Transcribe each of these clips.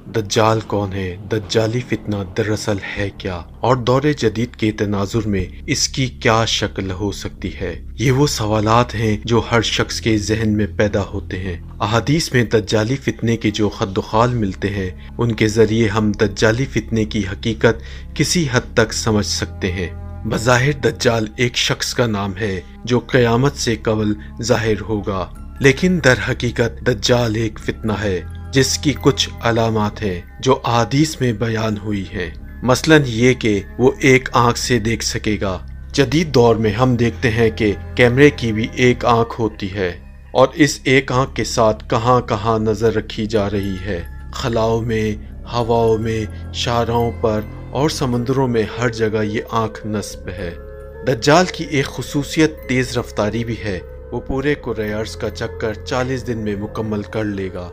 دجال کون ہے؟ دجالی فتنہ دراصل ہے کیا؟ اور دور جدید کے تناظر میں اس کی کیا شکل ہو سکتی ہے؟ یہ وہ سوالات ہیں جو ہر شخص کے ذہن میں پیدا ہوتے ہیں۔ احادیث میں دجالی فتنے کے جو خد و خال ملتے ہیں، ان کے ذریعے ہم دجالی فتنے کی حقیقت کسی حد تک سمجھ سکتے ہیں۔ بظاہر دجال ایک شخص کا نام ہے جو قیامت سے قبل ظاہر ہوگا، لیکن در حقیقت دجال ایک فتنہ ہے جس کی کچھ علامات ہیں جو احادیث میں بیان ہوئی ہیں۔ مثلاً یہ کہ وہ ایک آنکھ سے دیکھ سکے گا۔ جدید دور میں ہم دیکھتے ہیں کہ کیمرے کی بھی ایک آنکھ ہوتی ہے، اور اس ایک آنکھ کے ساتھ کہاں کہاں نظر رکھی جا رہی ہے۔ خلاؤں میں، ہواؤں میں، شاہراہوں پر اور سمندروں میں ہر جگہ یہ آنکھ نصب ہے۔ دجال کی ایک خصوصیت تیز رفتاری بھی ہے۔ وہ پورے کرۂ ارض کا چکر 40 دن میں مکمل کر لے گا۔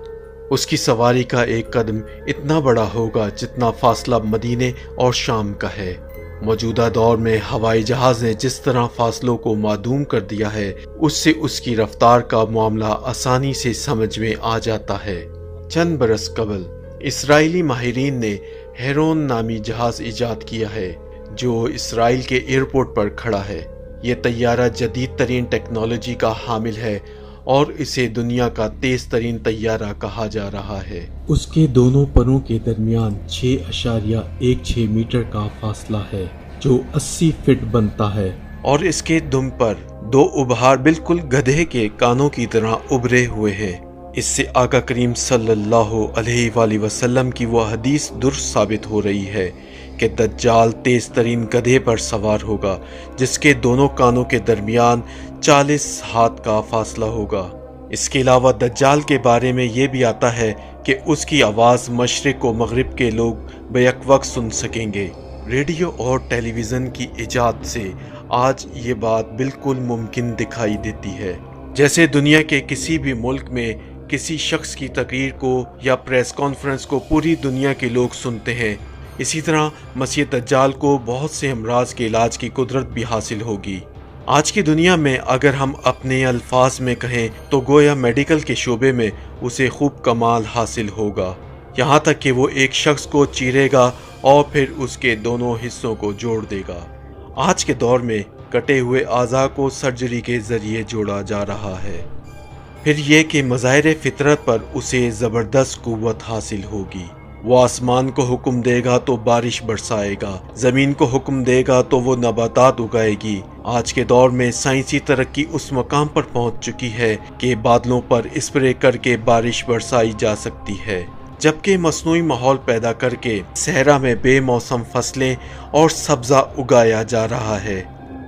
اس کی سواری کا ایک قدم اتنا بڑا ہوگا جتنا فاصلہ مدینے اور شام کا ہے۔ موجودہ دور میں ہوائی جہاز نے جس طرح فاصلوں کو معدوم کر دیا ہے، اس سے اس کی رفتار کا معاملہ آسانی سے سمجھ میں آ جاتا ہے۔ چند برس قبل اسرائیلی ماہرین نے ہیرون نامی جہاز ایجاد کیا ہے جو اسرائیل کے ایئرپورٹ پر کھڑا ہے۔ یہ طیارہ جدید ترین ٹیکنالوجی کا حامل ہے اور اسے دنیا کا تیز ترین طیارہ کہا جا رہا ہے۔ اس کے دونوں پروں کے درمیان 6.16 میٹر کا فاصلہ ہے جو 80 فٹ بنتا ہے، اور اس کے دم پر 2 ابہار بالکل گدھے کے کانوں کی طرح ابھرے ہوئے ہیں۔ اس سے آقا کریم صلی اللہ علیہ وآلہ وسلم کی وہ حدیث درست ثابت ہو رہی ہے کہ دجال تیز ترین گدھے پر سوار ہوگا جس کے دونوں کانوں کے درمیان 40 ہاتھ کا فاصلہ ہوگا۔ اس کے علاوہ دجال کے بارے میں یہ بھی آتا ہے کہ اس کی آواز مشرق و مغرب کے لوگ بیک وقت سن سکیں گے۔ ریڈیو اور ٹیلی ویژن کی ایجاد سے آج یہ بات بالکل ممکن دکھائی دیتی ہے۔ جیسے دنیا کے کسی بھی ملک میں کسی شخص کی تقریر کو یا پریس کانفرنس کو پوری دنیا کے لوگ سنتے ہیں، اسی طرح مسیح دجال کو بہت سے امراض کے علاج کی قدرت بھی حاصل ہوگی۔ آج کی دنیا میں اگر ہم اپنے الفاظ میں کہیں تو گویا میڈیکل کے شعبے میں اسے خوب کمال حاصل ہوگا، یہاں تک کہ وہ ایک شخص کو چیرے گا اور پھر اس کے دونوں حصوں کو جوڑ دے گا۔ آج کے دور میں کٹے ہوئے اعضاء کو سرجری کے ذریعے جوڑا جا رہا ہے۔ پھر یہ کہ مظاہر فطرت پر اسے زبردست قوت حاصل ہوگی۔ وہ آسمان کو حکم دے گا تو بارش برسائے گا، زمین کو حکم دے گا تو وہ نباتات اگائے گی۔ آج کے دور میں سائنسی ترقی اس مقام پر پہنچ چکی ہے کہ بادلوں پر اسپرے کر کے بارش برسائی جا سکتی ہے، جبکہ مصنوعی ماحول پیدا کر کے صحرا میں بے موسم فصلیں اور سبزہ اگایا جا رہا ہے۔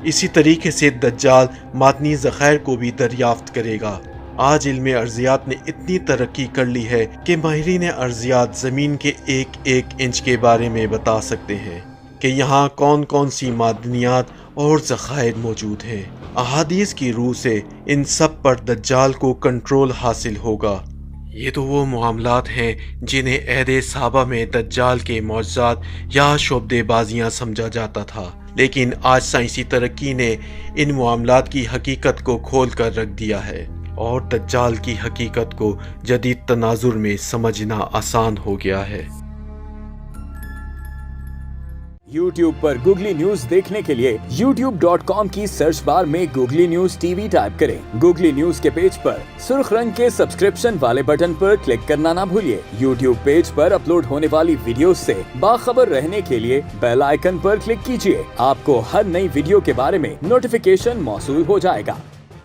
اسی طریقے سے دجال معدنی ذخائر کو بھی دریافت کرے گا۔ آج علم ارضیات نے اتنی ترقی کر لی ہے کہ ماہرین ارضیات زمین کے ایک ایک انچ کے بارے میں بتا سکتے ہیں کہ یہاں کون کون سی معدنیات اور ذخائر موجود ہیں۔ احادیث کی روح سے ان سب پر دجال کو کنٹرول حاصل ہوگا۔ یہ تو وہ معاملات ہیں جنہیں عہد صحابہ میں دجال کے معجزات یا شعبدے بازیاں سمجھا جاتا تھا، لیکن آج سائنسی ترقی نے ان معاملات کی حقیقت کو کھول کر رکھ دیا ہے، اور دجال کی حقیقت کو جدید تناظر میں سمجھنا آسان ہو گیا ہے۔ YouTube پر گوگلی نیوز دیکھنے کے لیے youtube.com کی سرچ بار میں googly news T V type کریں۔ گوگلی نیوز کے پیج پر سرخ رنگ کے سبسکرپشن والے بٹن پر کلک کرنا نہ بھولیے۔ YouTube پیج پر اپلوڈ ہونے والی ویڈیوز سے باخبر رہنے کے لیے بیل آئیکن پر کلک کیجیے۔ آپ کو ہر نئی ویڈیو کے بارے میں نوٹیفیکیشن موصول ہو جائے گا۔